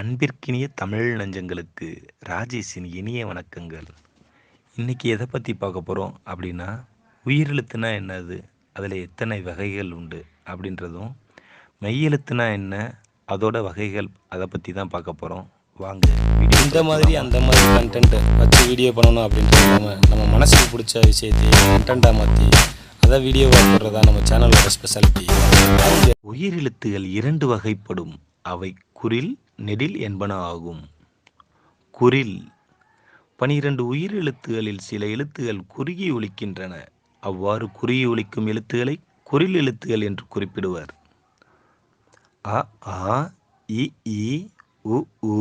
அன்பிற்கினிய தமிழ் நெஞ்சங்களுக்கு ராஜேஷின் இனிய வணக்கங்கள். இன்னைக்கு எதை பற்றி பார்க்க போகிறோம் அப்படின்னா, உயிரெழுத்துனா என்னது, அதில் எத்தனை வகைகள் உண்டு அப்படின்றதும், மெய்யெழுத்துனா என்ன, அதோட வகைகள், அதை பற்றி தான் பார்க்க போகிறோம். வாங்க இந்த வீடியோக்குள்ள மாதிரி போகலாமா? அந்த மாதிரி கண்டென்ட் வச்சு வீடியோ பண்ணணும் அப்படின்ட்டு நம்ம மனசுக்கு பிடிச்ச விஷயத்தையும் கண்டென்ட்டாக மாற்றி அதை வீடியோவாக போடுறதா நம்ம சேனலோட ஸ்பெஷாலிட்டி. உயிரெழுத்துகள் இரண்டு வகைப்படும். அவை குறில், நெடில் என்பன ஆகும். குறில் 12 உயிரெழுத்துகளில் சில எழுத்துகள் குறுகி ஒலிக்கின்றன. அவ்வாறு குறுகி ஒலிக்கும் எழுத்துக்களை குறில் எழுத்துகள் என்று குறிப்பிடுவர். அ ஆ இ ஈ உ ஊ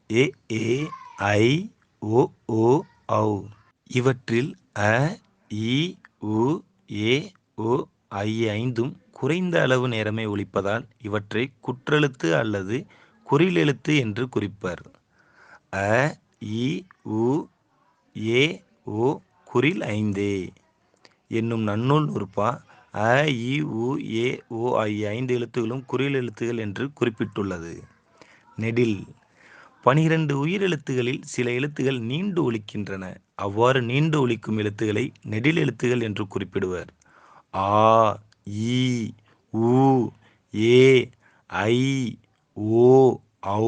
ஏ ஏ ஐ ஓ ஓ ஔ. இவற்றில் அ இ உ ஏ ஓ ஆகிய ஐந்தும் குறைந்த அளவு நேரமே ஒலிப்பதால் இவற்றை குற்றெழுத்து அல்லது குறில் எழுத்து என்று குறிப்பர். அ இ உ ஏ ஓ குறில் ஐந்தே என்னும் நன்னூல் நூற்பா அ இ உ ஏ ஓ ஆகிய 5 எழுத்துகளும் குறில் எழுத்துகள் என்று குறிப்பிட்டுள்ளது. நெடில் 12 உயிரெழுத்துகளில் சில எழுத்துகள் நீண்டு ஒலிக்கின்றன. அவ்வாறு நீண்டு ஒலிக்கும் எழுத்துக்களை நெடில் எழுத்துகள் என்று குறிப்பிடுவர். ஆ இ உ ஏ ஐ ஓ ஔ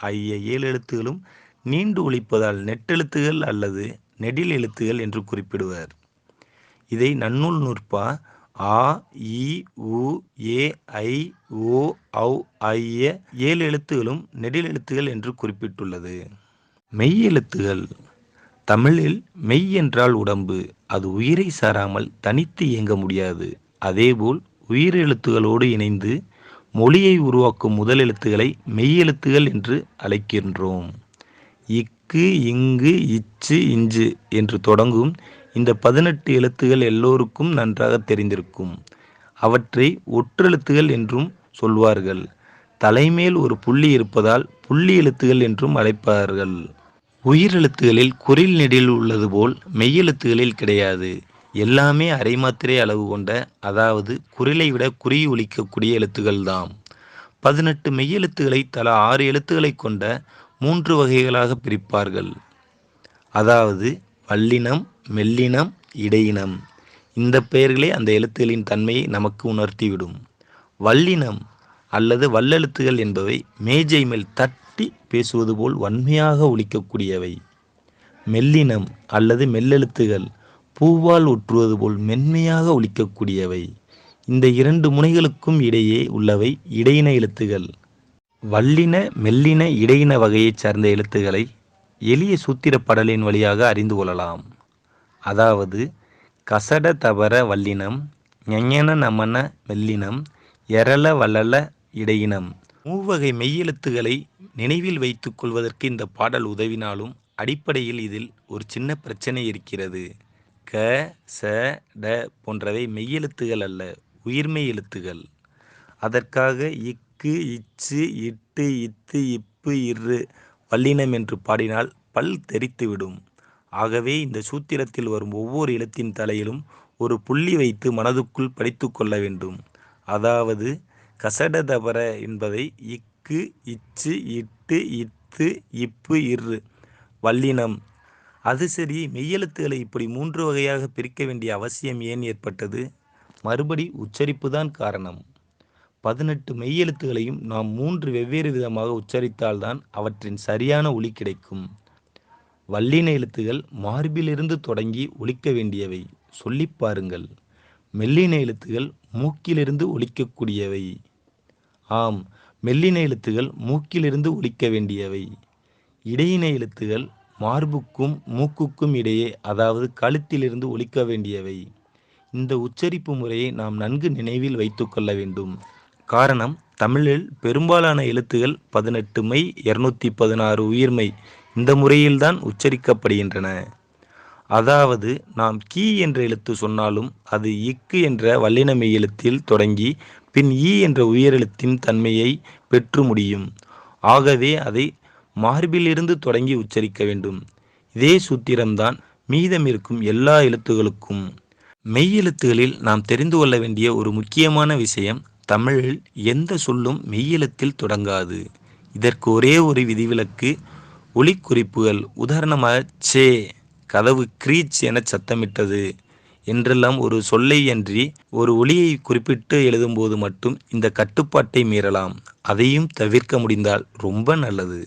ஆகிய 7 எழுத்துகளும் நீண்டு ஒலிப்பதால் நெட்டெழுத்துகள் அல்லது நெடில் எழுத்துகள் என்று குறிப்பிடுவர். இதை நன்னூல் நூற்பா ஆ இ உ ஏ ஐ ஓ ஔ ஆகிய 7 எழுத்துகளும் நெடில் எழுத்துகள் என்று குறிப்பிட்டுள்ளது. மெய் எழுத்துகள். தமிழில் மெய் என்றால் உடம்பு. அது உயிரை சாராமல் தனித்து இயங்க முடியாது. அதேபோல் உயிரெழுத்துகளோடு இணைந்து மொழியை உருவாக்கும் முதல் எழுத்துக்களை மெய்யெழுத்துகள் என்று அழைக்கின்றோம். இக்கு இங்கு இச்சு இஞ்சு என்று தொடங்கும் இந்த 18 எழுத்துகள் எல்லோருக்கும் நன்றாக தெரிந்திருக்கும். அவற்றை ஒற்றெழுத்துகள் என்றும் சொல்வார்கள். தலைமேல் ஒரு புள்ளி இருப்பதால் புள்ளி எழுத்துகள் என்றும் அழைப்பார்கள். உயிரெழுத்துகளில் குறில் நெடில் உள்ளது போல் மெய்யெழுத்துகளில் கிடையாது. எல்லாமே அரைமாத்திரை அளவு கொண்ட, அதாவது குறிலை விட குறுகி ஒலிக்கக்கூடிய எழுத்துக்கள்தாம். 18 மெய்யெழுத்துக்களை தலா 6 எழுத்துக்களை கொண்ட 3 வகைகளாக பிரிப்பார்கள். அதாவது வல்லினம், மெல்லினம், இடையினம். இந்த பெயர்களே அந்த எழுத்துகளின் தன்மையை நமக்கு உணர்த்திவிடும். வல்லினம் அல்லது வல்லெழுத்துகள் என்பவை மேஜை மேல் தட்டி பேசுவது போல் வன்மையாக ஒலிக்கக்கூடியவை. மெல்லினம் அல்லது மெல்லெழுத்துகள் பூவால் ஒற்றுவது போல் மென்மையாக ஒலிக்கக்கூடியவை. இந்த இரண்டு முனைகளுக்கும் இடையே உள்ளவை இடையின எழுத்துகள். வல்லின, மெல்லின, இடையின வகையைச் சார்ந்த எழுத்துக்களை எளிய சூத்திரப்படலின் வழியாக அறிந்து கொள்ளலாம். அதாவது கசட தபர வல்லினம், ஞஞன நமன மெல்லினம், எரள வளள இடையினம். மூவகை மெய்யெழுத்துக்களை நினைவில் வைத்துக் கொள்வதற்கு இந்த பாடல் உதவினாலும் அடிப்படையில் இதில் ஒரு சின்ன பிரச்சனை இருக்கிறது. க, ச, ட போன்றவை மெய்யெழுத்துகள் அல்ல, உயிர்மெய் எழுத்துகள். அதற்காக இக்கு, இச்சு, இட்டு, இத்து, இப்பு, இரு வல்லினம் என்று பாடினால் பல் தெறித்துவிடும். ஆகவே இந்த சூத்திரத்தில் வரும் ஒவ்வொரு எழுத்தின் தலையிலும் ஒரு புள்ளி வைத்து மனதுக்குள் படித்து கொள்ள வேண்டும். அதாவது கசடதபர என்பதை இக்கு, இச்சு, இட்டு, இத்து, இப்பு, இரு வல்லினம். அது சரி, மெய்யெழுத்துக்களை இப்படி 3 வகையாக பிரிக்க வேண்டிய அவசியம் ஏன் ஏற்பட்டது? மறுபடி உச்சரிப்புதான் காரணம். 18 மெய்யெழுத்துகளையும் நாம் 3 வெவ்வேறு விதமாக உச்சரித்தால்தான் அவற்றின் சரியான ஒலி கிடைக்கும். வல்லின எழுத்துகள் மார்பிலிருந்து தொடங்கி ஒலிக்க வேண்டியவை, சொல்லிப் பாருங்கள். மெல்லின எழுத்துகள் மூக்கிலிருந்து ஒலிக்கக்கூடியவை. ஆம், மெல்லின எழுத்துகள் மூக்கிலிருந்து ஒலிக்க வேண்டியவை. இடையின எழுத்துகள் மார்புக்கும் மூக்குக்கும் இடையே, அதாவது கழுத்திலிருந்து ஒலிக்க வேண்டியவை. இந்த உச்சரிப்பு முறையை நாம் நன்கு நினைவில் வைத்துக் கொள்ள வேண்டும். காரணம், தமிழில் பெரும்பாலான எழுத்துகள் 18 மெய், 216 உயிர்மெய் இந்த முறையில்தான் உச்சரிக்கப்படுகின்றன. அதாவது நாம் கி என்ற எழுத்து சொன்னாலும் அது இக்கு என்ற வல்லின மெய் எழுத்தில் தொடங்கி பின் ஈ என்ற உயிரெழுத்தின் தன்மையை பெற்று முடியும். ஆகவே அதை மார்பிலிருந்து தொடங்கி உச்சரிக்க வேண்டும். இதே சூத்திரம்தான் மீதமிருக்கும் எல்லா எழுத்துகளுக்கும். மெய்யெழுத்துகளில் நாம் தெரிந்து கொள்ள வேண்டிய ஒரு முக்கியமான விஷயம், தமிழில் எந்த சொல்லும் மெய்யெழுத்தில் தொடங்காது. இதற்கு ஒரே ஒரு விதிவிலக்கு, ஒலிக்குறிப்புகள். உதாரணமாக, சே கதவு கிரீச் என சத்தமிட்டது என்றெல்லாம் ஒரு சொல்லை அன்றி ஒரு ஒலியை குறிப்பிட்டு எழுதும்போது மட்டும் இந்த கட்டுப்பாட்டை மீறலாம். அதையும் தவிர்க்க முடிந்தால் ரொம்ப நல்லது.